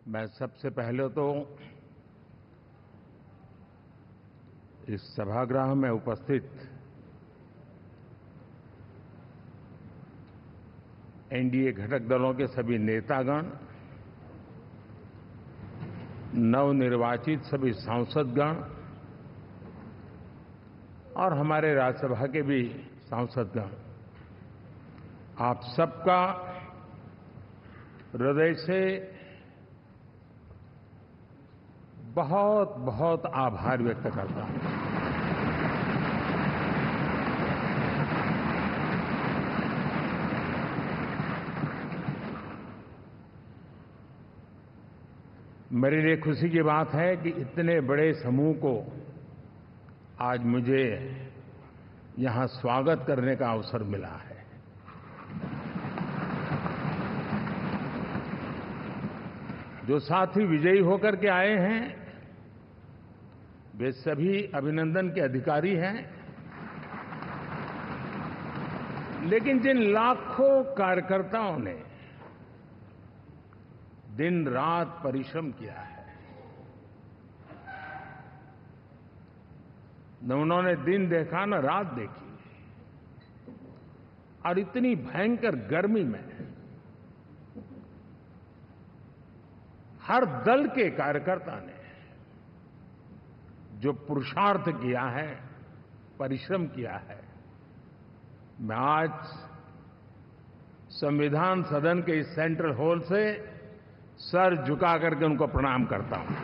मैं सबसे पहले तो इस सभागृह में उपस्थित एनडीए घटक दलों के सभी नेतागण, नवनिर्वाचित सभी सांसदगण और हमारे राज्यसभा के भी सांसदगण, आप सबका हृदय से बहुत बहुत आभार व्यक्त करता हूं। मेरे लिए खुशी की बात है कि इतने बड़े समूह को आज मुझे यहां स्वागत करने का अवसर मिला है। जो साथी विजयी होकर के आए हैं वे सभी अभिनंदन के अधिकारी हैं, लेकिन जिन लाखों कार्यकर्ताओं ने दिन रात परिश्रम किया है, न उन्होंने दिन देखा न रात देखी, और इतनी भयंकर गर्मी में हर दल के कार्यकर्ता ने जो पुरुषार्थ किया है, परिश्रम किया है, मैं आज संविधान सदन के इस सेंट्रल हॉल से सर झुका करके उनको प्रणाम करता हूं।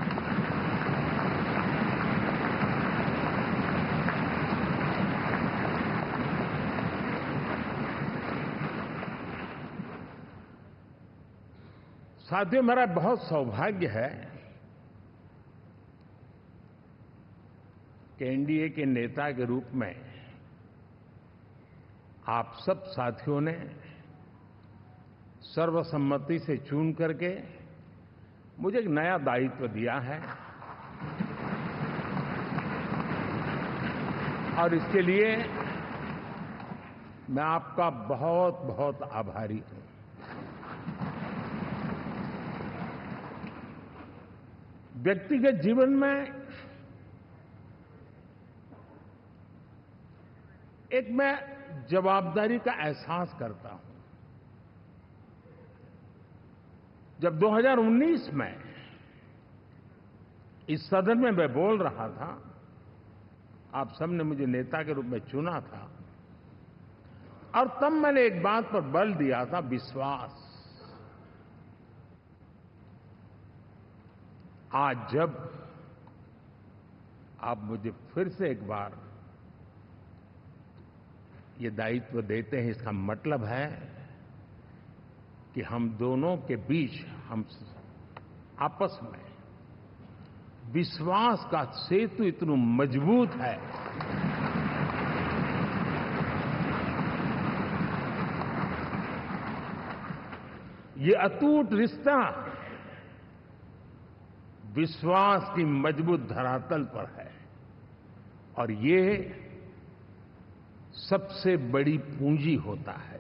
साथियों, मेरा बहुत सौभाग्य है कि एनडीए के नेता के रूप में आप सब साथियों ने सर्वसम्मति से चुन करके मुझे एक नया दायित्व दिया है, और इसके लिए मैं आपका बहुत बहुत आभारी हूं। व्यक्तिगत जीवन में एक मैं जवाबदारी का एहसास करता हूं। जब 2019 में इस सदन में मैं बोल रहा था, आप सबने मुझे नेता के रूप में चुना था, और तब मैंने एक बात पर बल दिया था, विश्वास। आज जब आप मुझे फिर से एक बार ये दायित्व देते हैं, इसका मतलब है कि हम दोनों के बीच, हम आपस में विश्वास का सेतु इतना मजबूत है ये अटूट रिश्ता विश्वास की मजबूत धरातल पर है, और ये सबसे बड़ी पूंजी होता है।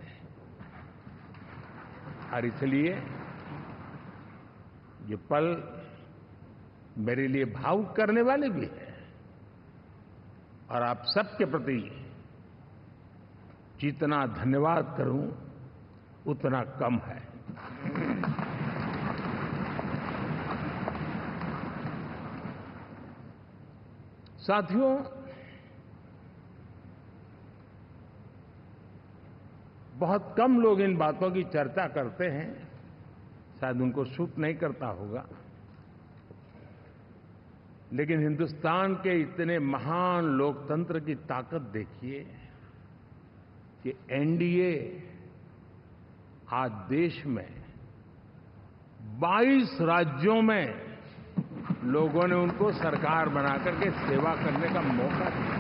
और इसलिए ये पल मेरे लिए भावुक करने वाले भी हैं, और आप सबके प्रति जितना धन्यवाद करूं उतना कम है। साथियों, बहुत कम लोग इन बातों की चर्चा करते हैं, शायद उनको सूट नहीं करता होगा, लेकिन हिंदुस्तान के इतने महान लोकतंत्र की ताकत देखिए कि एनडीए आज देश में 22 राज्यों में लोगों ने उनको सरकार बना करके सेवा करने का मौका दिया।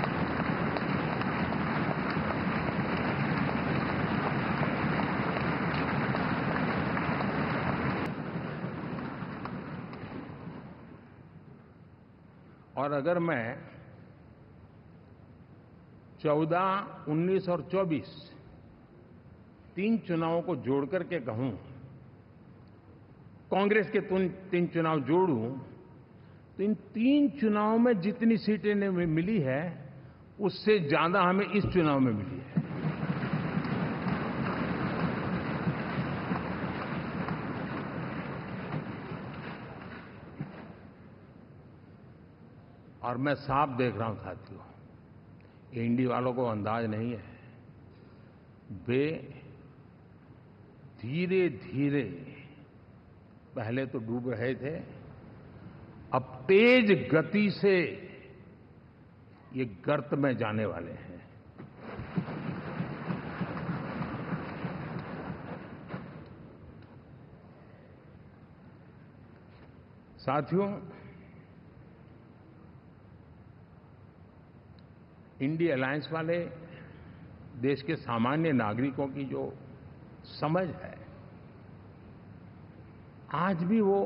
और अगर मैं 14, 19 और 24 तीन चुनावों को जोड़ करके कहूं कांग्रेस के तीन चुनाव जोड़ूं तो इन 3 चुनाव में जितनी सीटें हमें मिली है उससे ज्यादा हमें इस चुनाव में मिली है। और मैं साफ देख रहा हूं साथियों, एनडीए वालों को अंदाज नहीं है। वे धीरे धीरे पहले तो डूब रहे थे, अब तेज गति से ये गर्त में जाने वाले हैं। साथियों, इंडिया अलायंस वाले देश के सामान्य नागरिकों की जो समझ है, आज भी वो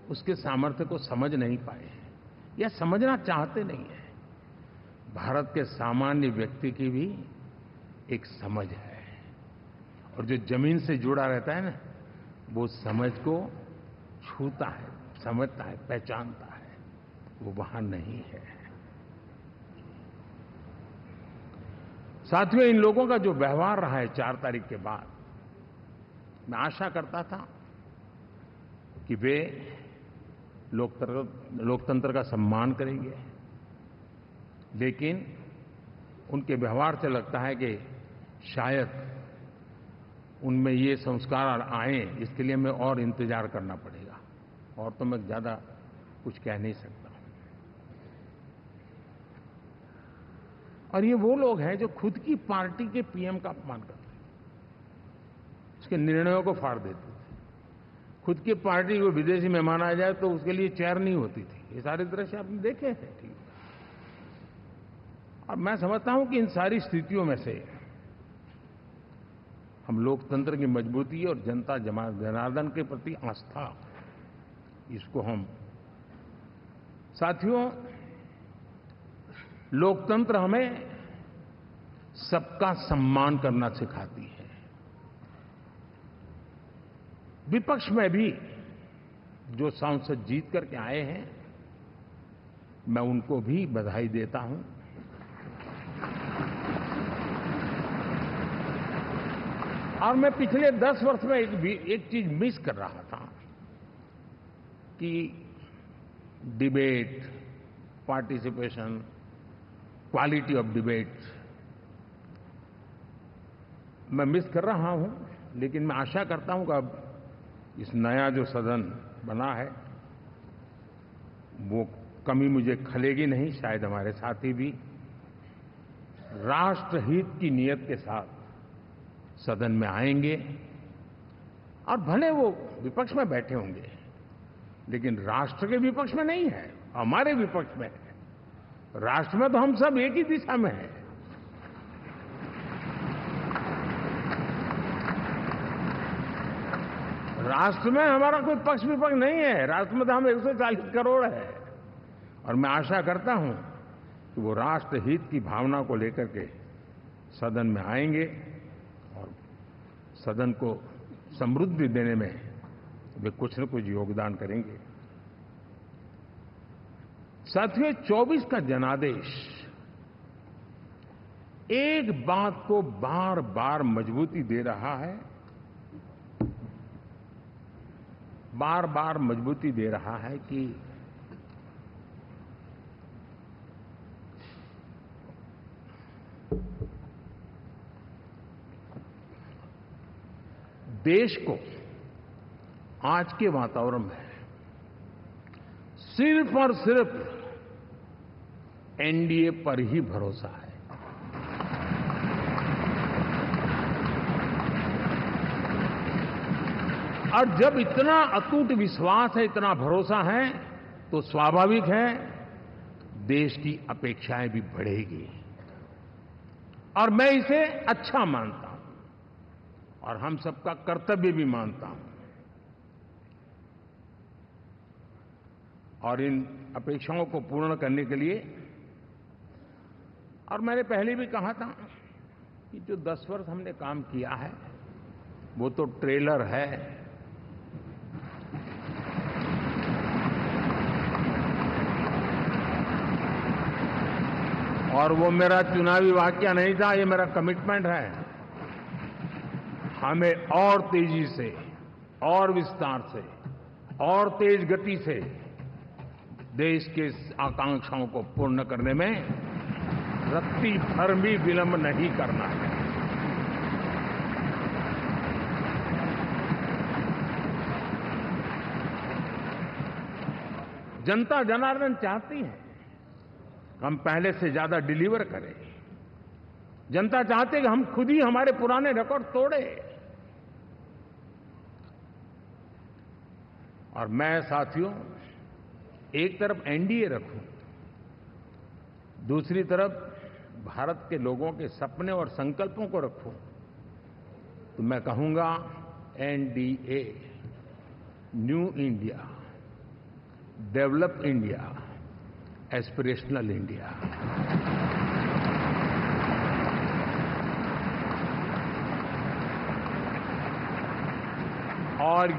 उसके सामर्थ्य को समझ नहीं पाए हैं या समझना चाहते नहीं हैं। भारत के सामान्य व्यक्ति की भी एक समझ है, और जो जमीन से जुड़ा रहता है ना, वो समझ को छूता है, समझता है, पहचानता है। वो वहां नहीं है। साथियों, इन लोगों का जो व्यवहार रहा है 4 तारीख के बाद, मैं आशा करता था कि वे लोकतंत्र का सम्मान करेंगे, लेकिन उनके व्यवहार से लगता है कि शायद उनमें ये संस्कार आए, इसके लिए हमें और इंतजार करना पड़ेगा। और तो मैं ज्यादा कुछ कह नहीं सकता। और ये वो लोग हैं जो खुद की पार्टी के पीएम का अपमान करते हैं, उसके निर्णयों को फाड़ देते थे। खुद की पार्टी को विदेशी मेहमान आ जाए तो उसके लिए चेयर नहीं होती थी। ये सारे दृश्य आपने देखे हैं। ठीक, और मैं समझता हूं कि इन सारी स्थितियों में से हम लोकतंत्र की मजबूती और जनता जनार्दन के प्रति आस्था, इसको हम, साथियों, लोकतंत्र हमें सबका सम्मान करना सिखाती है। विपक्ष में भी जो सांसद जीत करके आए हैं, मैं उनको भी बधाई देता हूं। और मैं पिछले 10 वर्ष में एक चीज मिस कर रहा था कि debate, participation, quality of debate मैं मिस कर रहा हूं। लेकिन मैं आशा करता हूं कि अब इस नया जो सदन बना है, वो कमी मुझे खलेगी नहीं। शायद हमारे साथी भी राष्ट्रहित की नीयत के साथ सदन में आएंगे, और भले वो विपक्ष में बैठे होंगे, लेकिन राष्ट्र के विपक्ष में नहीं है, हमारे विपक्ष में है। राष्ट्र में तो हम सब एक ही दिशा में हैं। राष्ट्र में हमारा कोई पक्ष विपक्ष नहीं है। राष्ट्र में तो हम 140 करोड़ है। और मैं आशा करता हूं कि वो राष्ट्र हित की भावना को लेकर के सदन में आएंगे और सदन को समृद्धि देने में वे कुछ न कुछ योगदान करेंगे। साथियों, 24 का जनादेश एक बात को बार बार मजबूती दे रहा है, बार बार मजबूती दे रहा है कि देश को आज के वातावरण में सिर्फ और सिर्फ एनडीए पर ही भरोसा है। और जब इतना अटूट विश्वास है, इतना भरोसा है, तो स्वाभाविक है देश की अपेक्षाएं भी बढ़ेगी। और मैं इसे अच्छा मानता हूं और हम सबका कर्तव्य भी मानता हूं। और इन अपेक्षाओं को पूर्ण करने के लिए, और मैंने पहले भी कहा था कि जो 10 वर्ष हमने काम किया है वो तो ट्रेलर है, और वो मेरा चुनावी वाक्य नहीं था, ये मेरा कमिटमेंट है। हमें और तेजी से, और विस्तार से, और तेज गति से देश के आकांक्षाओं को पूर्ण करने में रत्ती भर भी विलंब नहीं करना है। जनता जनार्दन चाहती है हम पहले से ज्यादा डिलीवर करें। जनता चाहती है कि हम खुद ही हमारे पुराने रिकॉर्ड तोड़े। और मैं साथियों एक तरफ एनडीए रखूं, दूसरी तरफ भारत के लोगों के सपने और संकल्पों को रखूं, तो मैं कहूंगा NDA, new India, develop India, aspirational India. और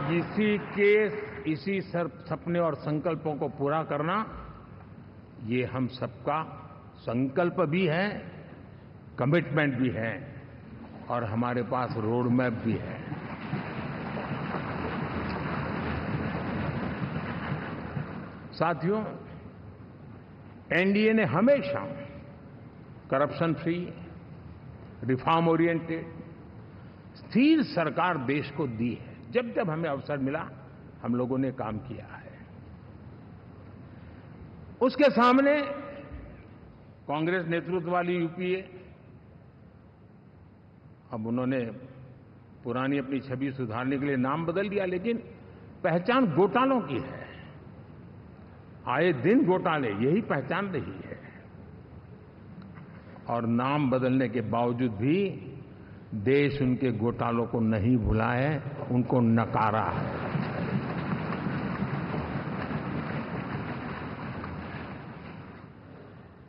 इसी सपने और संकल्पों को पूरा करना, ये हम सबका संकल्प भी है, कमिटमेंट भी है, और हमारे पास रोड मैप भी है। साथियों, एनडीए ने हमेशा करप्शन फ्री, रिफॉर्म ओरिएंटेड, स्थिर सरकार देश को दी है। जब जब हमें अवसर मिला हम लोगों ने काम किया है। उसके सामने कांग्रेस नेतृत्व वाली यूपीए, अब उन्होंने पुरानी अपनी छवि सुधारने के लिए नाम बदल दिया, लेकिन पहचान घोटालों की है। आए दिन घोटाले, यही पहचान रही है। और नाम बदलने के बावजूद भी देश उनके घोटालों को नहीं भुला है, उनको नकारा है।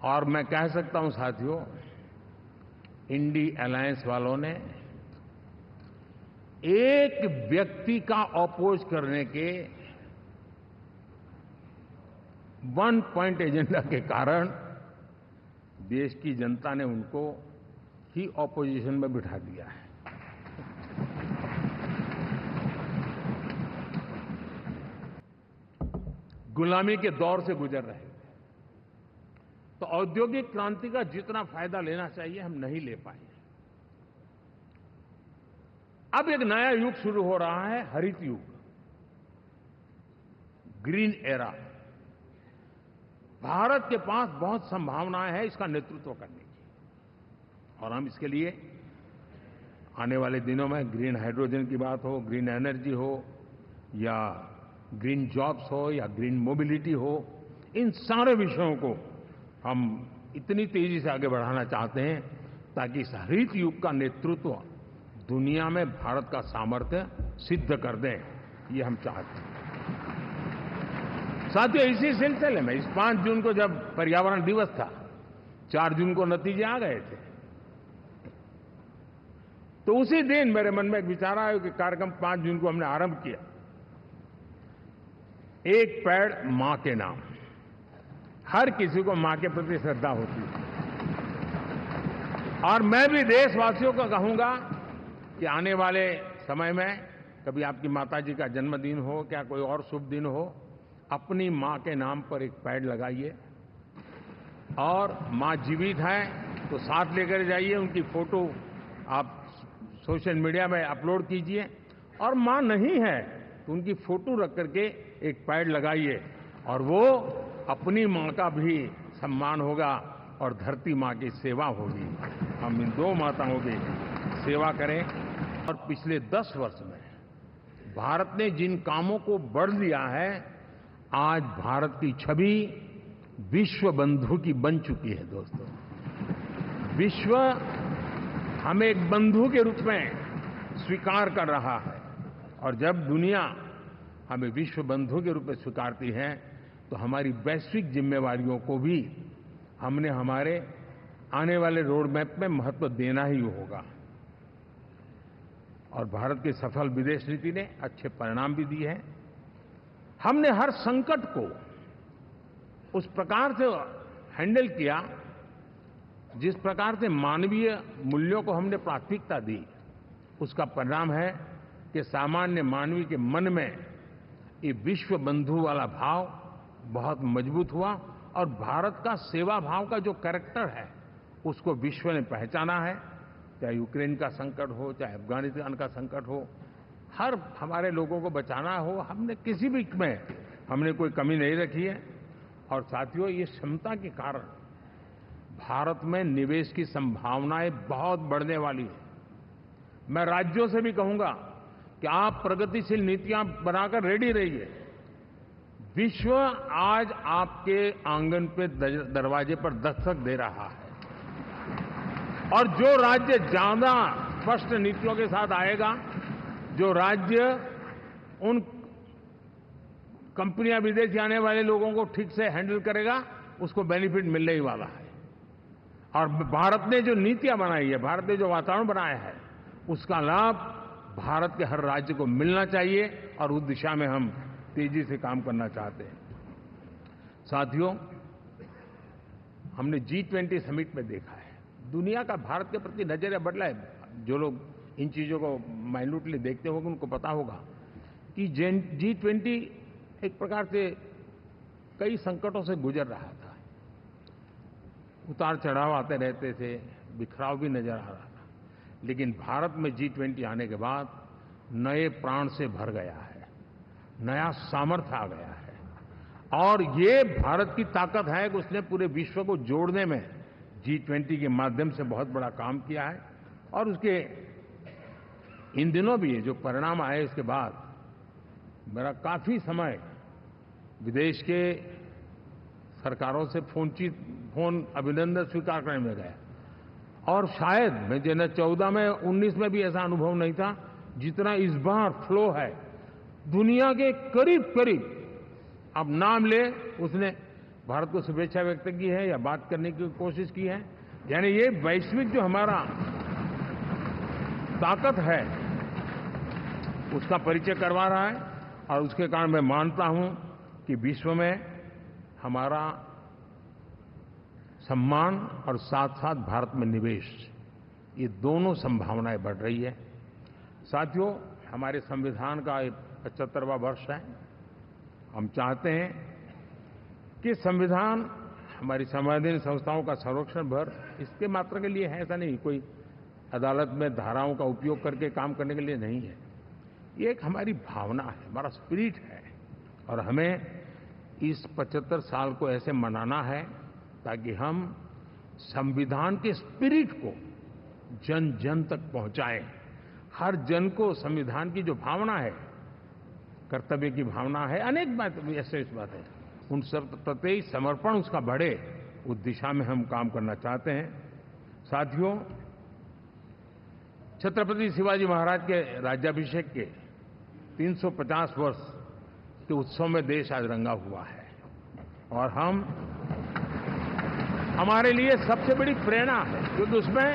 और मैं कह सकता हूं साथियों, इंडी अलायंस वालों ने एक व्यक्ति का अपोज करने के वन पॉइंट एजेंडा के कारण देश की जनता ने उनको ही ऑपोजिशन में बिठा दिया है। गुलामी के दौर से गुजर रहे थे, तो औद्योगिक क्रांति का जितना फायदा लेना चाहिए हम नहीं ले पाए। अब एक नया युग शुरू हो रहा है, हरित युग, ग्रीन एरा। भारत के पास बहुत संभावनाएं हैं इसका नेतृत्व करने की, और हम इसके लिए आने वाले दिनों में ग्रीन हाइड्रोजन की बात हो, ग्रीन एनर्जी हो, या ग्रीन जॉब्स हो, या ग्रीन मोबिलिटी हो, इन सारे विषयों को हम इतनी तेजी से आगे बढ़ाना चाहते हैं ताकि इस हरित युग का नेतृत्व दुनिया में भारत का सामर्थ्य सिद्ध कर दें, ये हम चाहते हैं। साथियों, इसी सिलसिले में इस 5 जून को जब पर्यावरण दिवस था, 4 जून को नतीजे आ गए थे, तो उसी दिन मेरे मन में एक विचार आया कि कार्यक्रम 5 जून को हमने आरंभ किया, एक पेड़ मां के नाम। हर किसी को मां के प्रति श्रद्धा होती है, और मैं भी देशवासियों को कहूंगा कि आने वाले समय में कभी आपकी माताजी का जन्मदिन हो, क्या कोई और शुभ दिन हो, अपनी मां के नाम पर एक पेड़ लगाइए, और मां जीवित है तो साथ लेकर जाइए, उनकी फोटो आप सोशल मीडिया में अपलोड कीजिए, और मां नहीं है तो उनकी फोटो रख करके एक पेड़ लगाइए, और वो अपनी मां का भी सम्मान होगा और धरती मां की सेवा होगी। हम इन 2 माताओं की सेवा करें। और पिछले 10 वर्ष में भारत ने जिन कामों को बढ़ लिया है, आज भारत की छवि विश्व बंधु की बन चुकी है। दोस्तों, विश्व हमें एक बंधु के रूप में स्वीकार कर रहा है, और जब दुनिया हमें विश्व बंधु के रूप में स्वीकारती है तो हमारी वैश्विक जिम्मेवारियों को भी हमने हमारे आने वाले रोड मैप में महत्व देना ही होगा। और भारत की सफल विदेश नीति ने अच्छे परिणाम भी दिए हैं। हमने हर संकट को उस प्रकार से हैंडल किया जिस प्रकार से मानवीय मूल्यों को हमने प्राथमिकता दी, उसका परिणाम है कि सामान्य मानवी के मन में ये विश्व बंधु वाला भाव बहुत मजबूत हुआ और भारत का सेवा भाव का जो कैरेक्टर है उसको विश्व ने पहचाना है। चाहे यूक्रेन का संकट हो, चाहे अफगानिस्तान का संकट हो, हर हमारे लोगों को बचाना हो, हमने किसी भी में हमने कोई कमी नहीं रखी है। और साथियों, ये क्षमता के कारण भारत में निवेश की संभावनाएं बहुत बढ़ने वाली है। मैं राज्यों से भी कहूंगा कि आप प्रगतिशील नीतियां बनाकर रेडी रहिए। विश्व आज आपके आंगन पे दरवाजे पर दस्तक दे रहा है और जो राज्य ज्यादा स्पष्ट नीतियों के साथ आएगा, जो राज्य उन कंपनियां विदेश आने वाले लोगों को ठीक से हैंडल करेगा, उसको बेनिफिट मिलने ही वाला है। और भारत ने जो नीतियां बनाई है, भारत ने जो वातावरण बनाया है, उसका लाभ भारत के हर राज्य को मिलना चाहिए और उस दिशा में हम तेजी से काम करना चाहते हैं। साथियों, हमने G20 समिट में देखा है, दुनिया का भारत के प्रति नजरिया बदला है। जो लोग इन चीजों को माइन्यूटली देखते होंगे उनको पता होगा कि G20 एक प्रकार से कई संकटों से गुजर रहा था। उतार चढ़ाव आते रहते थे, बिखराव भी नजर आ रहा था, लेकिन भारत में G20 आने के बाद नए प्राण से भर गया है, नया सामर्थ्य आ गया है। और ये भारत की ताकत है कि उसने पूरे विश्व को जोड़ने में G20 के माध्यम से बहुत बड़ा काम किया है। और उसके इन दिनों भी जो परिणाम आए इसके बाद मेरा काफी समय विदेश के सरकारों से फोन अभिनंदन स्वीकार करने में गया। और शायद मैं 2014 में 19 में भी ऐसा अनुभव नहीं था जितना इस बार फ्लो है। दुनिया के करीब करीब, अब नाम ले, उसने भारत को शुभेच्छा व्यक्त की है या बात करने की कोशिश की है। यानी ये वैश्विक जो हमारा ताकत है उसका परिचय करवा रहा है। और उसके कारण मैं मानता हूं कि विश्व में हमारा सम्मान और साथ साथ भारत में निवेश, ये दोनों संभावनाएं बढ़ रही है। साथियों, हमारे संविधान का 75वां वर्ष है। हम चाहते हैं कि संविधान हमारी संवैधानिक संस्थाओं का संरक्षण भर इसके मात्र के लिए है, ऐसा नहीं, कोई अदालत में धाराओं का उपयोग करके काम करने के लिए नहीं है। ये एक हमारी भावना है, हमारा स्पिरिट है। और हमें इस 75 साल को ऐसे मनाना है ताकि हम संविधान के स्पिरिट को जन जन तक पहुंचाएं। हर जन को संविधान की जो भावना है, कर्तव्य की भावना है, अनेक बात ऐसे इस बात है, उन सब प्रति समर्पण उसका बढ़े, उस दिशा में हम काम करना चाहते हैं। साथियों, छत्रपति शिवाजी महाराज के राज्याभिषेक के 350 वर्ष के उत्सव में देश आज रंगा हुआ है। और हमारे लिए सबसे बड़ी प्रेरणा है क्योंकि उसमें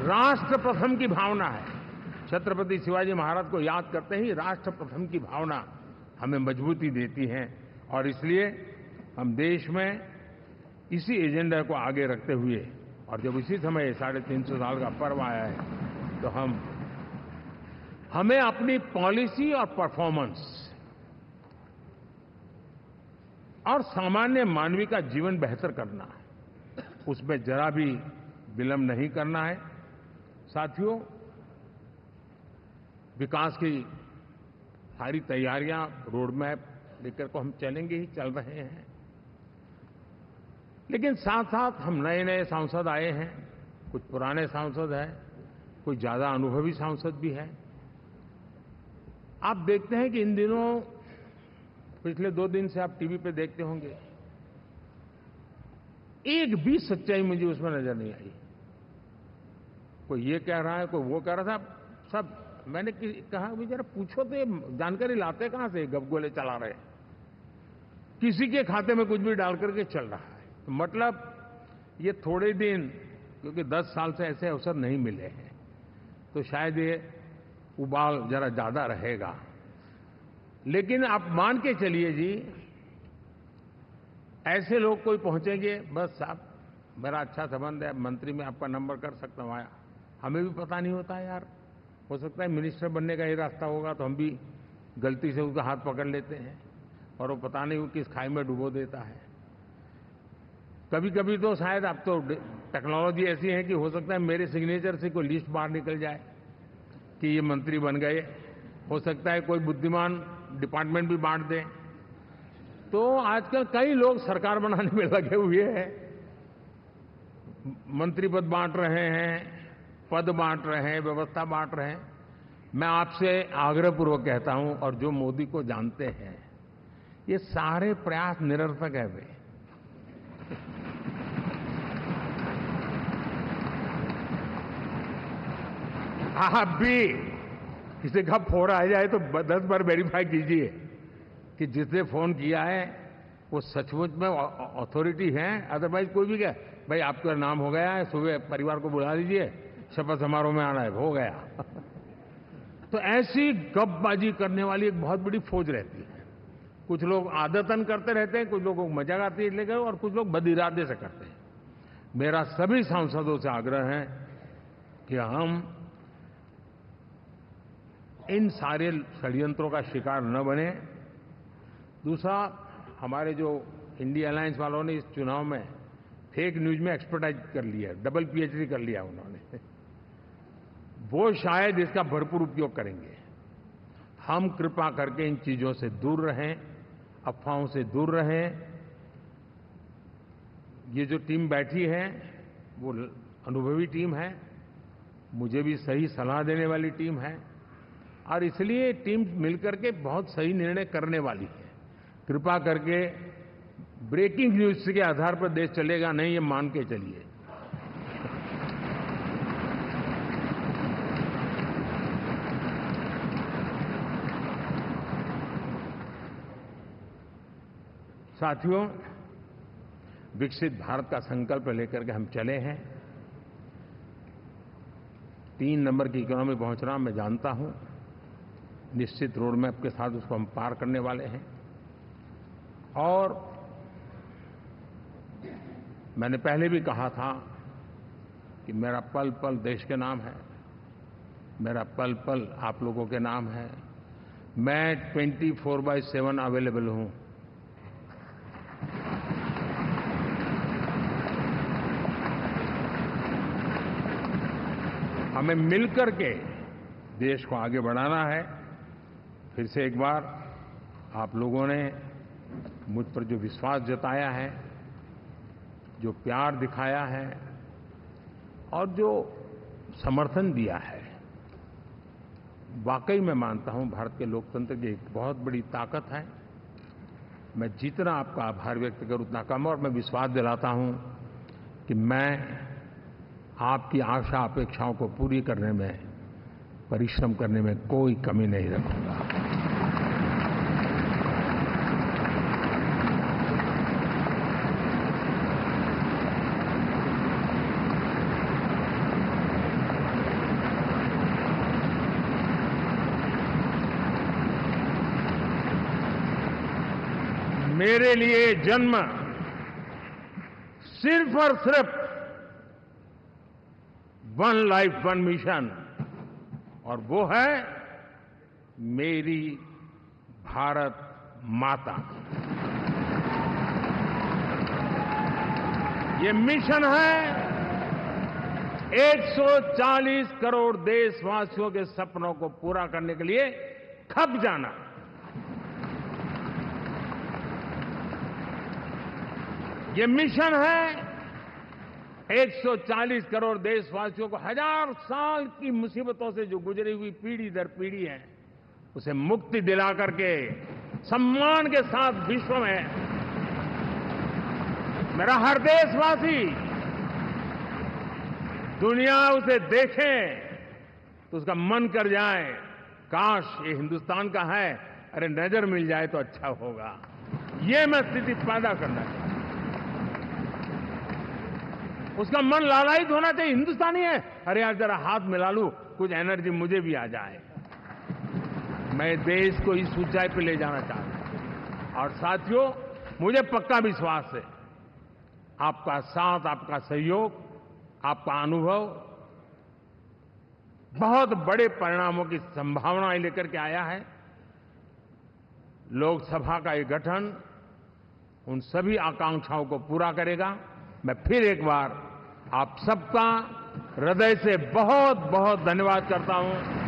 राष्ट्र प्रथम की भावना है। छत्रपति शिवाजी महाराज को याद करते ही राष्ट्र प्रथम की भावना हमें मजबूती देती है। और इसलिए हम देश में इसी एजेंडा को आगे रखते हुए, और जब इसी समय 350 साल का पर्व आया है, तो हमें अपनी पॉलिसी और परफॉर्मेंस और सामान्य मानवीय का जीवन बेहतर करना है, उसमें जरा भी विलंब नहीं करना है। साथियों, विकास की सारी तैयारियां, रोड मैप लेकर को हम चलेंगे ही, चल रहे हैं। लेकिन साथ साथ हम नए नए सांसद आए हैं, कुछ पुराने सांसद हैं, कुछ ज्यादा अनुभवी सांसद भी हैं। आप देखते हैं कि इन दिनों, पिछले 2 दिन से आप टीवी पे देखते होंगे, एक भी सच्चाई मुझे उसमें नजर नहीं आई। कोई ये कह रहा है, कोई वो कह रहा था, सब मैंने कहा भी जरा पूछो तो ये जानकारी लाते कहां से, गपगोले चला रहे, किसी के खाते में कुछ भी डाल करके चल रहा है। तो मतलब ये थोड़े दिन, क्योंकि 10 साल से ऐसे अवसर नहीं मिले हैं, तो शायद ये उबाल जरा ज्यादा रहेगा। लेकिन आप मान के चलिए जी, ऐसे लोग कोई पहुंचेंगे, बस आप मेरा अच्छा संबंध है, मंत्री में आपका नंबर कर सकता हूँ। आया हमें भी पता नहीं होता यार, हो सकता है मिनिस्टर बनने का ही रास्ता होगा तो हम भी गलती से उसका हाथ पकड़ लेते हैं और वो पता नहीं वो किस खाई में डुबो देता है। कभी कभी तो शायद अब तो टेक्नोलॉजी ऐसी है कि हो सकता है मेरे सिग्नेचर से कोई लिस्ट बाहर निकल जाए कि ये मंत्री बन गए। हो सकता है कोई बुद्धिमान डिपार्टमेंट भी बांट दे। तो आजकल कई लोग सरकार बनाने में लगे हुए हैं, मंत्री पद बांट रहे हैं, पद बांट रहे हैं, व्यवस्था बांट रहे हैं। मैं आपसे आग्रहपूर्वक कहता हूं, और जो मोदी को जानते हैं, ये सारे प्रयास निरर्थक है वे। आप भी किसी का फोन आ जाए तो 10 बार वेरीफाई कीजिए कि जिसने फोन किया है वो सचमुच में अथॉरिटी है। अदरवाइज कोई भी कहे भाई आपका नाम हो गया है, सुबह परिवार को बुला लीजिए, शपथ समारोह में आना है, हो गया। तो ऐसी गपबाजी करने वाली एक बहुत बड़ी फौज रहती है। कुछ लोग आदतन करते रहते हैं, कुछ लोगों को मजाक आती है इसलिए, और कुछ लोग बदइरादे से करते हैं। मेरा सभी सांसदों से आग्रह है कि हम इन सारे षड्यंत्रों का शिकार न बने। दूसरा, हमारे जो इंडिया अलायंस वालों ने इस चुनाव में फेक न्यूज में एक्सपर्टाइज कर लिया, डबल पीएचडी कर लिया उन्होंने, वो शायद इसका भरपूर उपयोग करेंगे। हम कृपा करके इन चीजों से दूर रहें, अफवाहों से दूर रहें। ये जो टीम बैठी है वो अनुभवी टीम है, मुझे भी सही सलाह देने वाली टीम है, और इसलिए टीम मिलकर के बहुत सही निर्णय करने वाली है। कृपा करके ब्रेकिंग न्यूज के आधार पर देश चलेगा नहीं, ये मान के चलिए। साथियों, विकसित भारत का संकल्प लेकर के हम चले हैं। 3 नंबर की इकोनॉमी पहुंचना मैं जानता हूं, निश्चित रोड मैप के साथ उसको हम पार करने वाले हैं। और मैंने पहले भी कहा था कि मेरा पल पल देश के नाम है, मेरा पल पल आप लोगों के नाम है। मैं 24/7 अवेलेबल हूं। हमें मिलकर के देश को आगे बढ़ाना है। फिर से एक बार आप लोगों ने मुझ पर जो विश्वास जताया है, जो प्यार दिखाया है और जो समर्थन दिया है, वाकई मैं मानता हूं भारत के लोकतंत्र की एक बहुत बड़ी ताकत है। मैं जितना आपका आभार व्यक्त करूं उतना कम, और मैं विश्वास दिलाता हूं कि मैं आपकी आशा अपेक्षाओं को पूरी करने में, परिश्रम करने में कोई कमी नहीं रखूंगा। मेरे लिए जन्म सिर्फ और सिर्फ वन लाइफ वन मिशन, और वो है मेरी भारत माता। ये मिशन है 140 करोड़ देशवासियों के सपनों को पूरा करने के लिए खप जाना। ये मिशन है 140 करोड़ देशवासियों को 1000 साल की मुसीबतों से जो गुजरी हुई पीढ़ी दर पीढ़ी है, उसे मुक्ति दिला करके सम्मान के साथ विश्व में मेरा हर देशवासी दुनिया उसे देखे तो उसका मन कर जाए, काश ये हिंदुस्तान का है, अरे नजर मिल जाए तो अच्छा होगा। ये मैं स्थिति पैदा करना चाहता हूं। उसका मन लालायित होना चाहिए, हिंदुस्तानी है, अरे यार जरा हाथ मिला लूं, कुछ एनर्जी मुझे भी आ जाए। मैं देश को इस ऊंचाई पे ले जाना चाहता हूं। और साथियों, मुझे पक्का विश्वास है आपका साथ, आपका सहयोग, आपका अनुभव बहुत बड़े परिणामों की संभावनाएं लेकर के आया है। लोकसभा का ये गठन उन सभी आकांक्षाओं को पूरा करेगा। मैं फिर एक बार आप सबका हृदय से बहुत बहुत धन्यवाद करता हूं।